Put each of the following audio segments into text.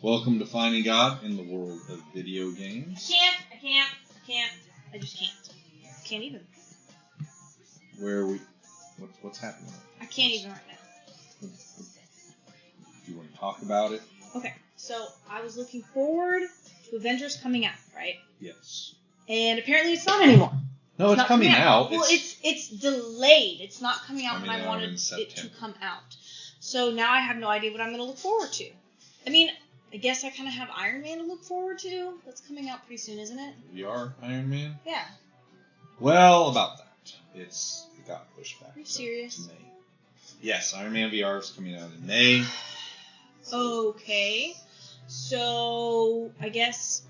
Welcome to Finding God in the world of video games. I can't. I just can't. Can't even. Where are we? What's happening? I can't even right now. Do you want to talk about it? Okay, so I was looking forward to Avengers coming out, right? Yes. And apparently it's not anymore. No, it's coming out. Well, it's delayed. It's not coming out when I wanted it to come out. So now I have no idea what I'm going to look forward to. I mean, I guess I kind of have Iron Man to look forward to. That's coming out pretty soon, isn't it? VR Iron Man? Yeah. Well, about that. It got pushed back. Are you serious? To May. Yes, Iron Man VR is coming out in May. Okay. So, I guess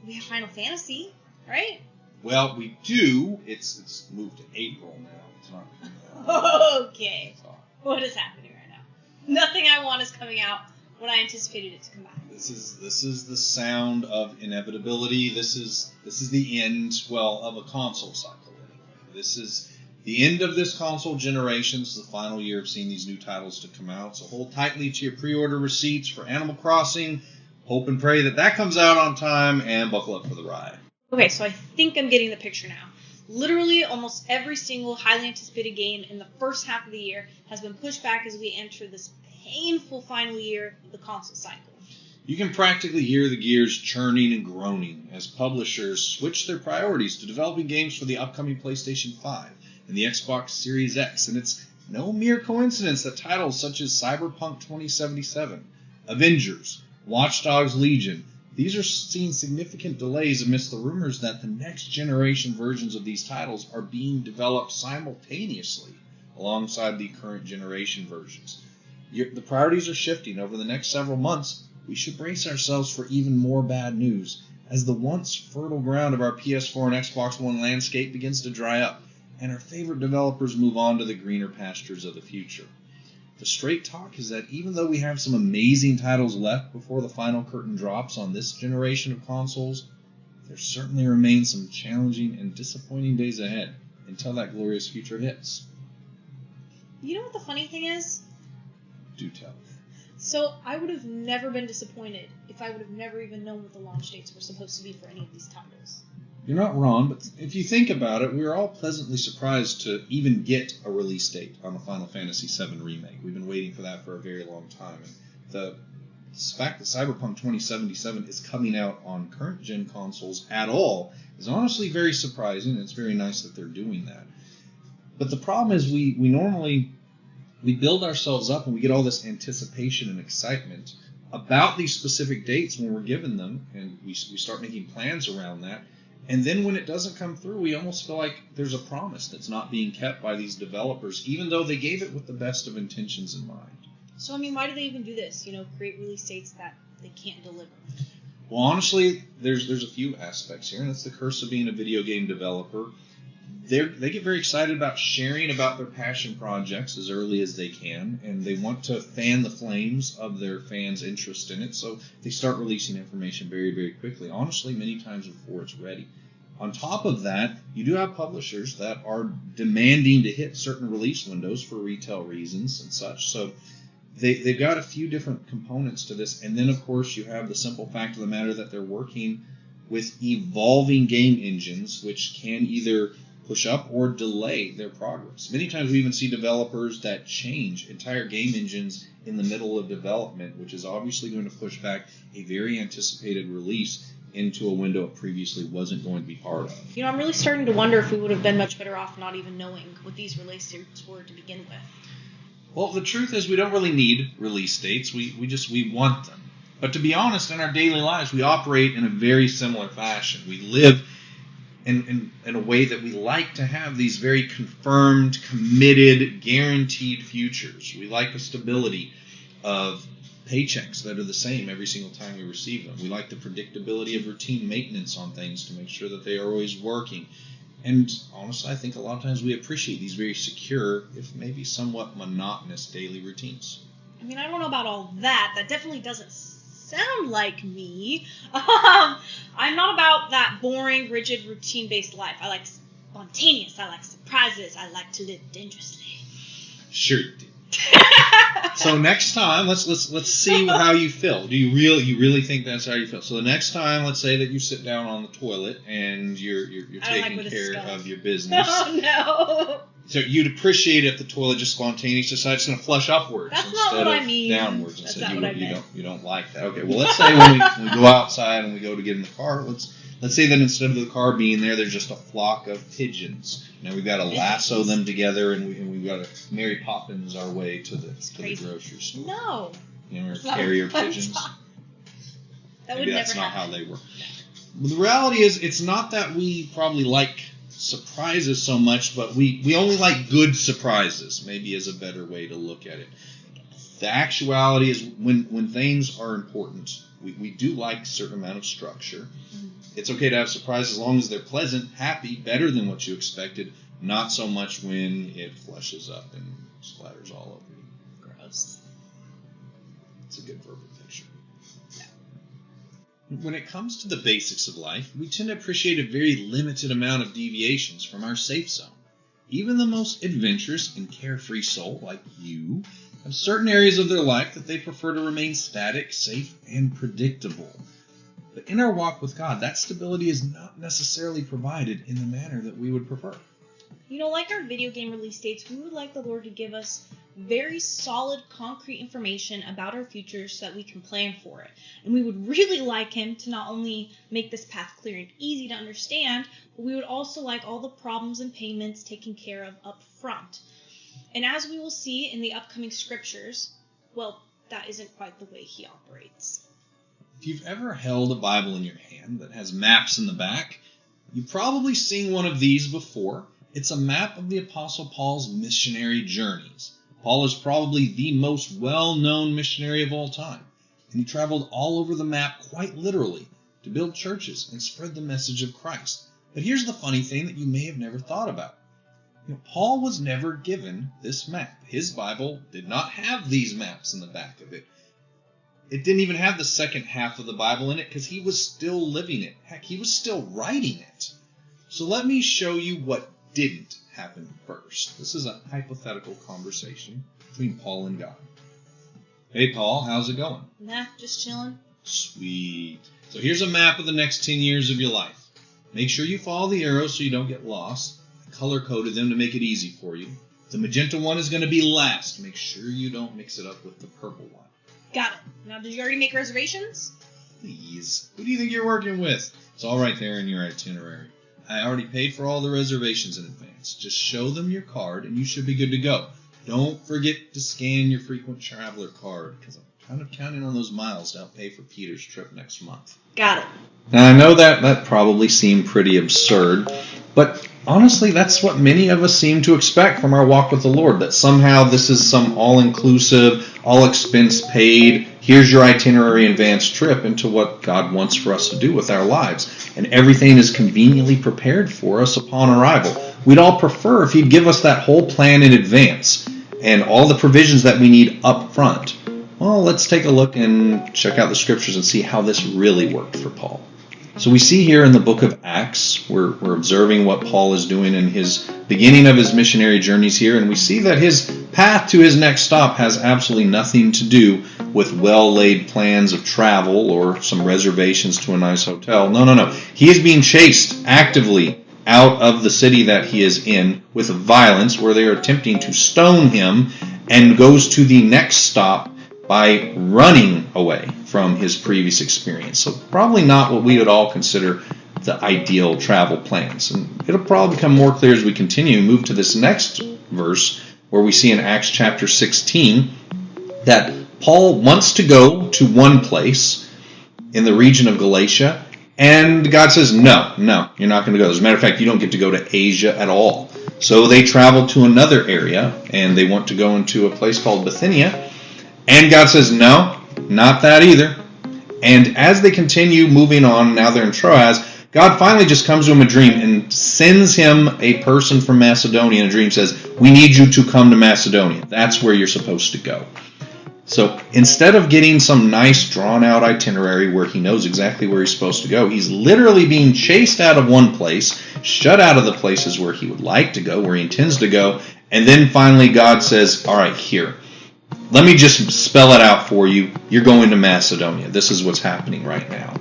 we have Final Fantasy, right? Well, we do. It's moved to April now. It's not coming out. Okay. What is happening right now? Nothing I want is coming out when I anticipated it to come out. This is the sound of inevitability. This is the end, of a console cycle anyway. This is the end of this console generation. This is the final year of seeing these new titles to come out. So hold tightly to your pre-order receipts for Animal Crossing. Hope and pray that comes out on time, and buckle up for the ride. Okay, so I think I'm getting the picture now. Literally, almost every single highly anticipated game in the first half of the year has been pushed back as we enter this painful final year of the console cycle. You can practically hear the gears churning and groaning as publishers switch their priorities to developing games for the upcoming PlayStation 5 and the Xbox Series X, and it's no mere coincidence that titles such as Cyberpunk 2077, Avengers, Watch Dogs Legion, these are seeing significant delays amidst the rumors that the next generation versions of these titles are being developed simultaneously alongside the current generation versions. The priorities are shifting over the next several months. We should brace ourselves for even more bad news as the once fertile ground of our PS4 and Xbox One landscape begins to dry up and our favorite developers move on to the greener pastures of the future. The straight talk is that even though we have some amazing titles left before the final curtain drops on this generation of consoles, there certainly remain some challenging and disappointing days ahead until that glorious future hits. You know what the funny thing is? Do tell. So I would have never been disappointed if I would have never even known what the launch dates were supposed to be for any of these titles. You're not wrong, but if you think about it, we were all pleasantly surprised to even get a release date on the Final Fantasy VII Remake. We've been waiting for that for a very long time. And the fact that Cyberpunk 2077 is coming out on current-gen consoles at all is honestly very surprising, and it's very nice that they're doing that. But the problem is we normally build ourselves up and we get all this anticipation and excitement about these specific dates when we're given them, and we start making plans around that. And then when it doesn't come through, we almost feel like there's a promise that's not being kept by these developers, even though they gave it with the best of intentions in mind. So, I mean, why do they even do this? Create release dates that they can't deliver? Well, honestly, there's a few aspects here, and that's the curse of being a video game developer. They get very excited about sharing about their passion projects as early as they can, and they want to fan the flames of their fans' interest in it, so they start releasing information very, very quickly, honestly, many times before it's ready. On top of that, you do have publishers that are demanding to hit certain release windows for retail reasons and such, so they've got a few different components to this, and then, of course, you have the simple fact of the matter that they're working with evolving game engines, which can either push up or delay their progress. Many times we even see developers that change entire game engines in the middle of development, which is obviously going to push back a very anticipated release into a window it previously wasn't going to be part of. I'm really starting to wonder if we would have been much better off not even knowing what these release dates were to begin with. Well, the truth is we don't really need release dates. We want them. But to be honest, in our daily lives, we operate in a very similar fashion. We live in a way that we like to have these very confirmed, committed, guaranteed futures. We like the stability of paychecks that are the same every single time we receive them. We like the predictability of routine maintenance on things to make sure that they are always working. And honestly, I think a lot of times we appreciate these very secure, if maybe somewhat monotonous daily routines. I mean, I don't know about all that. That definitely doesn't sound like me. I'm not about that boring, rigid, routine-based life. I like spontaneous. I like surprises. I like to live dangerously. Sure you do. So next time, let's see how you feel. Do you really think that's how you feel? So the next time, let's say that you sit down on the toilet and you're taking care of your business. Oh no. So you'd appreciate if the toilet just spontaneously decides it's going to flush upwards instead of downwards. That's not what I mean. You don't like that. Okay, well let's say when we go outside and we go to get in the car, let's say that instead of the car being there's just a flock of pigeons. Now we've got to lasso them together and we've got to Mary Poppins our way to the grocery store. No. Carrier pigeons. That Maybe that's not how they work. Well, the reality is, it's not that we probably like surprises so much, but we only like good surprises, maybe is a better way to look at it. The actuality is when things are important, we do like a certain amount of structure. Mm-hmm. It's okay to have surprises as long as they're pleasant, happy, better than what you expected, not so much when it flushes up and splatters all over you. Gross. It's a good verbal picture. When it comes to the basics of life, we tend to appreciate a very limited amount of deviations from our safe zone. Even the most adventurous and carefree soul, like you, have certain areas of their life that they prefer to remain static, safe, and predictable. But in our walk with God, that stability is not necessarily provided in the manner that we would prefer. Like our video game release dates, we would like the Lord to give us very solid, concrete information about our future so that we can plan for it. And we would really like Him to not only make this path clear and easy to understand, but we would also like all the problems and payments taken care of up front. And as we will see in the upcoming scriptures, well, that isn't quite the way He operates. If you've ever held a Bible in your hand that has maps in the back, you've probably seen one of these before. It's a map of the Apostle Paul's missionary journeys. Paul is probably the most well-known missionary of all time, and he traveled all over the map quite literally to build churches and spread the message of Christ. But here's the funny thing that you may have never thought about. Paul was never given this map. His Bible did not have these maps in the back of it. It didn't even have the second half of the Bible in it because he was still living it. Heck, he was still writing it. So let me show you what didn't happen first. This is a hypothetical conversation between Paul and God. Hey, Paul, how's it going? Nah, just chilling. Sweet. So here's a map of the next 10 years of your life. Make sure you follow the arrows so you don't get lost. I color-coded them to make it easy for you. The magenta one is going to be last. Make sure you don't mix it up with the purple one. Got it. Now, did you already make reservations? Please. Who do you think you're working with? It's all right there in your itinerary. I already paid for all the reservations in advance. Just show them your card and you should be good to go. Don't forget to scan your frequent traveler card because I'm kind of counting on those miles to help pay for Peter's trip next month. Got it. Now, I know that probably seemed pretty absurd, but honestly, that's what many of us seem to expect from our walk with the Lord, that somehow this is some all-inclusive, all-expense-paid, here's your itinerary advanced trip into what God wants for us to do with our lives. And everything is conveniently prepared for us upon arrival. We'd all prefer if He'd give us that whole plan in advance and all the provisions that we need up front. Well, let's take a look and check out the scriptures and see how this really worked for Paul. So we see here in the book of Acts, we're observing what Paul is doing in his beginning of his missionary journeys here, and we see that his path to his next stop has absolutely nothing to do with well-laid plans of travel or some reservations to a nice hotel. No. He is being chased actively out of the city that he is in with violence, where they are attempting to stone him, and goes to the next stop by running away from his previous experience. So probably not what we would all consider the ideal travel plans. And it'll probably become more clear as we continue and move to this next verse where we see in Acts chapter 16 that Paul wants to go to one place in the region of Galatia, and God says, no, you're not going to go. As a matter of fact, you don't get to go to Asia at all. So they travel to another area, and they want to go into a place called Bithynia. And God says, no, not that either. And as they continue moving on, now they're in Troas, God finally just comes to him in a dream and sends him a person from Macedonia in a dream, says, we need you to come to Macedonia. That's where you're supposed to go. So instead of getting some nice drawn-out itinerary where he knows exactly where he's supposed to go, he's literally being chased out of one place, shut out of the places where he would like to go, where he intends to go, and then finally God says, all right, here. let me just spell it out for you. You're going to Macedonia. This is what's happening right now.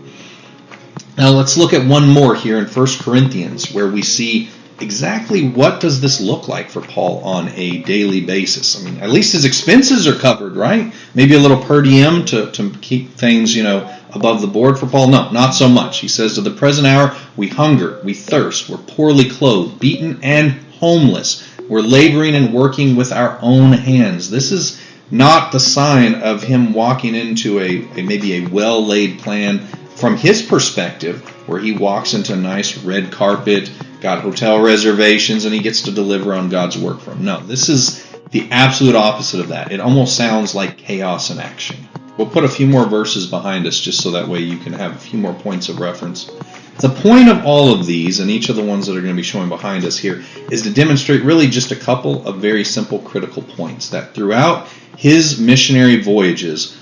Now let's look at one more here in 1 Corinthians, where we see exactly what does this look like for Paul on a daily basis. I mean, at least his expenses are covered, right? Maybe a little per diem to keep things, above the board for Paul. No, not so much. He says, to the present hour, we hunger, we thirst, we're poorly clothed, beaten, and homeless. We're laboring and working with our own hands. This is not the sign of him walking into maybe a well-laid plan from his perspective, where he walks into a nice red carpet, got hotel reservations, and he gets to deliver on God's work for him. No, this is the absolute opposite of that. It almost sounds like chaos in action. We'll put a few more verses behind us just so that way you can have a few more points of reference. The point of all of these, and each of the ones that are going to be showing behind us here, is to demonstrate really just a couple of very simple critical points. That throughout his missionary voyages,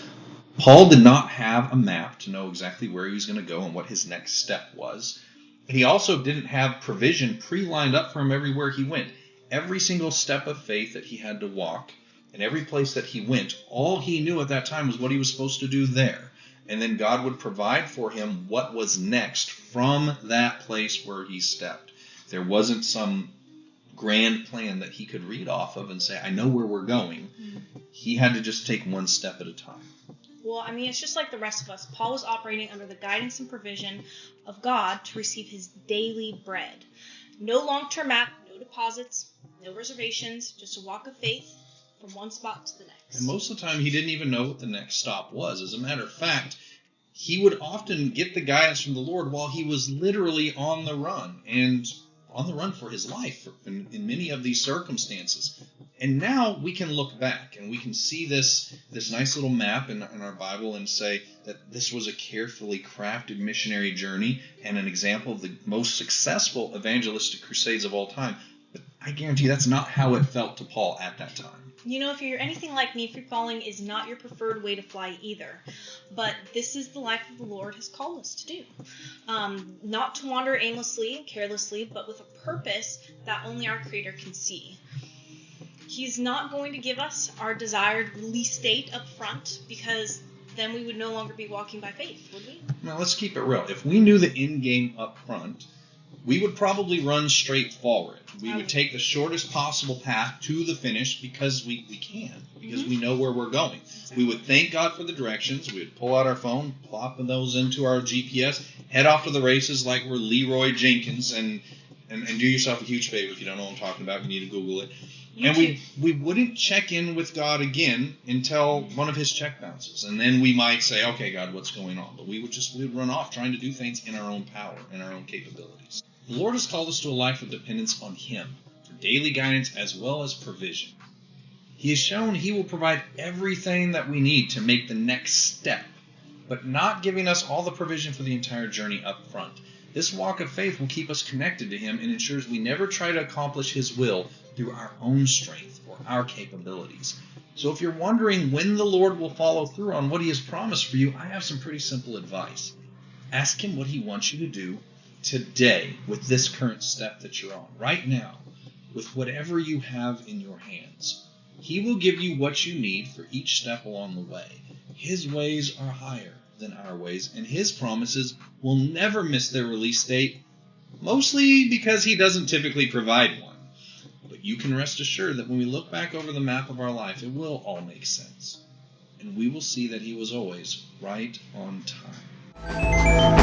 Paul did not have a map to know exactly where he was going to go and what his next step was. He also didn't have provision pre-lined up for him everywhere he went. Every single step of faith that he had to walk, and every place that he went, all he knew at that time was what he was supposed to do there. And then God would provide for him what was next from that place where he stepped. There wasn't some grand plan that he could read off of and say, I know where we're going. He had to just take one step at a time. Well, I mean, it's just like the rest of us. Paul was operating under the guidance and provision of God to receive his daily bread. No long-term map, no deposits, no reservations, just a walk of faith from one spot to the next. And most of the time, he didn't even know what the next stop was. As a matter of fact, he would often get the guidance from the Lord while he was literally on the run, and on the run for his life in many of these circumstances. And now we can look back and we can see this nice little map in our Bible and say that this was a carefully crafted missionary journey and an example of the most successful evangelistic crusades of all time. But I guarantee that's not how it felt to Paul at that time. If you're anything like me, free falling is not your preferred way to fly either. But this is the life that the Lord has called us to do. Not to wander aimlessly and carelessly, but with a purpose that only our Creator can see. He's not going to give us our desired release date up front, because then we would no longer be walking by faith, would we? Now, let's keep it real. If we knew the end game up front, we would probably run straight forward. We would take the shortest possible path to the finish because we can, because we know where we're going. Exactly. We would thank God for the directions. We would pull out our phone, plop those into our GPS, head off to the races like we're Leroy Jenkins, and do yourself a huge favor if you don't know what I'm talking about. You need to Google it. We wouldn't check in with God again until one of his check bounces. And then we might say, okay, God, what's going on? But we would run off trying to do things in our own power, in our own capabilities. The Lord has called us to a life of dependence on him for daily guidance as well as provision. He has shown he will provide everything that we need to make the next step, but not giving us all the provision for the entire journey up front. This walk of faith will keep us connected to him and ensures we never try to accomplish his will through our own strength or our capabilities. So if you're wondering when the Lord will follow through on what he has promised for you, I have some pretty simple advice. Ask him what he wants you to do today with this current step that you're on, right now, with whatever you have in your hands. He will give you what you need for each step along the way. His ways are higher than our ways, and his promises will never miss their release date, mostly because he doesn't typically provide one. But you can rest assured that when we look back over the map of our life, it will all make sense. And we will see that he was always right on time.